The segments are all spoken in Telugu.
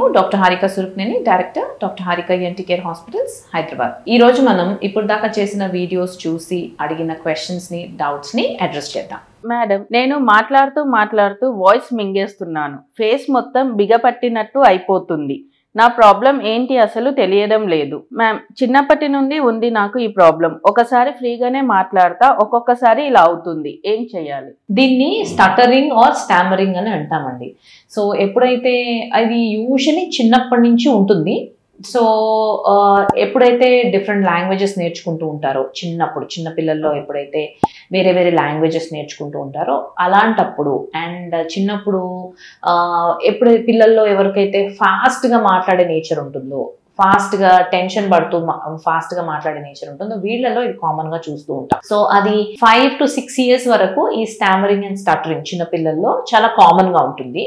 నేను doctor Harika Surukneni, director doctor Harika ENT care hospitals Hyderabad. ఈ రోజు మనం ఇప్పుడు దాకా చేసిన వీడియోస్ చూసి అడిగిన క్వశ్చన్స్ని, డౌట్స్ని అడ్రస్ చేద్దాం. మేడం, నేను మాట్లాడుతూ వాయిస్ మింగేస్తున్నాను. ఫేస్ మొత్తం బిగపట్టినట్టు అయిపోతుంది. నా ప్రాబ్లం ఏంటి అసలు తెలియడం లేదు. మ్యామ్, చిన్నప్పటి నుండి ఉంది నాకు ఈ ప్రాబ్లం. ఒకసారి ఫ్రీగానే మాట్లాడతా, ఒక్కొక్కసారి ఇలా అవుతుంది. ఏం చేయాలి? దీన్ని స్టటరింగ్ ఆర్ స్టామరింగ్ అని అంటామండి. సో ఎప్పుడైతే అది యూజువలీ చిన్నప్పటి నుంచి ఉంటుంది. సో ఎప్పుడైతే డిఫరెంట్ లాంగ్వేజెస్ నేర్చుకుంటూ ఉంటారో చిన్న పిల్లల్లో ఎప్పుడైతే వేరే వేరే లాంగ్వేజెస్ నేర్చుకుంటూ ఉంటారో అలాంటప్పుడు అండ్ చిన్నప్పుడు ఎప్పుడు పిల్లల్లో ఎవరికైతే ఫాస్ట్గా మాట్లాడే నేచర్ ఉంటుందో, ఫాస్ట్గా టెన్షన్ పడుతూ ఫాస్ట్గా మాట్లాడే నేచర్ ఉంటుందో వీళ్ళలో ఇది కామన్గా చూస్తూ ఉంటాం. సో అది 5 to 6 years వరకు ఈ స్టామరింగ్ అండ్ స్టటరింగ్ చిన్న పిల్లల్లో చాలా కామన్గా ఉంటుంది.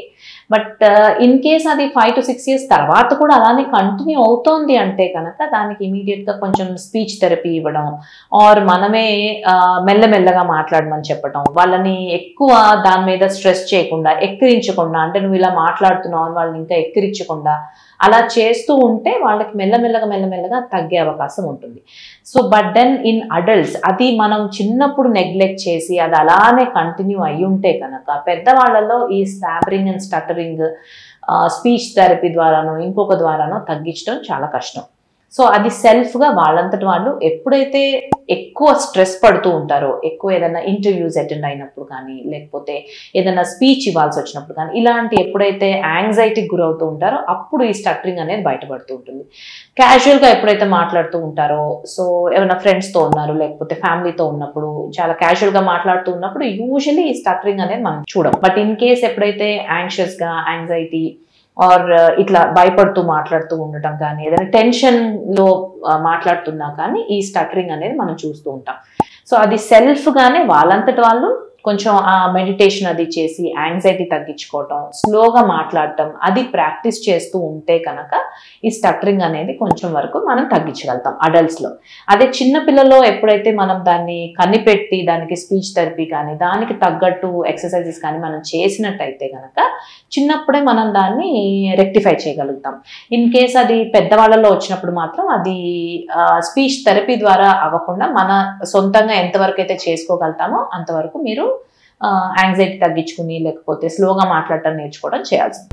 బట్ ఇన్ కేస్ అది 5 to 6 years తర్వాత కూడా అలానే కంటిన్యూ అవుతోంది అంటే కనుక దానికి ఇమీడియట్గా కొంచెం స్పీచ్ థెరపీ ఇవ్వడం ఆర్ మనమే మెల్లమెల్లగా మాట్లాడమని చెప్పడం, వాళ్ళని ఎక్కువ దాని మీద స్ట్రెస్ చేయకుండా, ఎక్కిరించకుండా, అంటే నువ్వు ఇలా మాట్లాడుతున్నావు అని వాళ్ళని ఇంకా ఎక్కిరించకుండా అలా చేస్తూ ఉంటే వాళ్ళకి మెల్లమెల్లగా తగ్గే అవకాశం ఉంటుంది. So but then in adults అది మనం చిన్నప్పుడు నెగ్లెక్ట్ చేసి అది అలానే కంటిన్యూ అయ్యి ఉంటే కనుక పెద్దవాళ్ళలో ఈ stammering and stuttering speech therapy ద్వారానో ఇంకొక ద్వారానో తగ్గించడం చాలా కష్టం. సో అది సెల్ఫ్గా వాళ్ళంతటి వాళ్ళు ఎప్పుడైతే ఎక్కువ స్ట్రెస్ పడుతూ ఉంటారో, ఎక్కువ ఏదైనా ఇంటర్వ్యూస్ అటెండ్ అయినప్పుడు కానీ, లేకపోతే ఏదైనా స్పీచ్ ఇవ్వాల్సి వచ్చినప్పుడు కానీ, ఇలాంటి ఎప్పుడైతే యాంగ్జైటీకి గురవుతూ ఉంటారో అప్పుడు ఈ స్టటరింగ్ అనేది బయటపడుతూ ఉంటుంది. క్యాజువల్గా ఎప్పుడైతే మాట్లాడుతూ ఉంటారో, సో ఏమైనా ఫ్రెండ్స్తో ఉన్నారు లేకపోతే ఫ్యామిలీతో ఉన్నప్పుడు చాలా క్యాజువల్గా మాట్లాడుతూ ఉన్నప్పుడు యూజువల్లీ ఈ స్టటరింగ్ అనేది మనం చూడం. బట్ ఇన్ కేస్ ఎప్పుడైతే యాంగ్షియస్గా, యాంగ్జైటీ ఆర్ ఇట్లా భయపడుతూ మాట్లాడుతూ ఉండటం కానీ, ఏదైనా టెన్షన్లో మాట్లాడుతున్నా కానీ ఈ స్టటరింగ్ అనేది మనం చూస్తూ ఉంటాం. సో అది సెల్ఫ్గానే వాళ్ళంతటి వాళ్ళు కొంచెం ఆ మెడిటేషన్ అది చేసి యాంగ్జైటీ తగ్గించుకోవటం, స్లోగా మాట్లాడటం అది ప్రాక్టీస్ చేస్తూ ఉంటే కనుక ఈ స్టటరింగ్ అనేది కొంచెం వరకు మనం తగ్గించగలుగుతాం అడల్ట్స్లో. అదే చిన్నపిల్లల్లో ఎప్పుడైతే మనం దాన్ని కనిపెట్టి దానికి స్పీచ్ థెరపీ కానీ దానికి తగ్గట్టు ఎక్సర్సైజెస్ కానీ మనం చేసినట్టయితే కనుక చిన్నప్పుడే మనం దాన్ని రెక్టిఫై చేయగలుగుతాం. ఇన్ కేస్ అది పెద్దవాళ్ళలో వచ్చినప్పుడు మాత్రం అది స్పీచ్ థెరపీ ద్వారా అవ్వకుండా మన సొంతంగా ఎంతవరకు అయితే చేసుకోగలుగుతామో అంతవరకు మీరు యాంగ్జైటీ తగ్గించుకుని లేకపోతే స్లోగా మాట్లాడటం నేర్చుకోవడం చేయాల్సింది.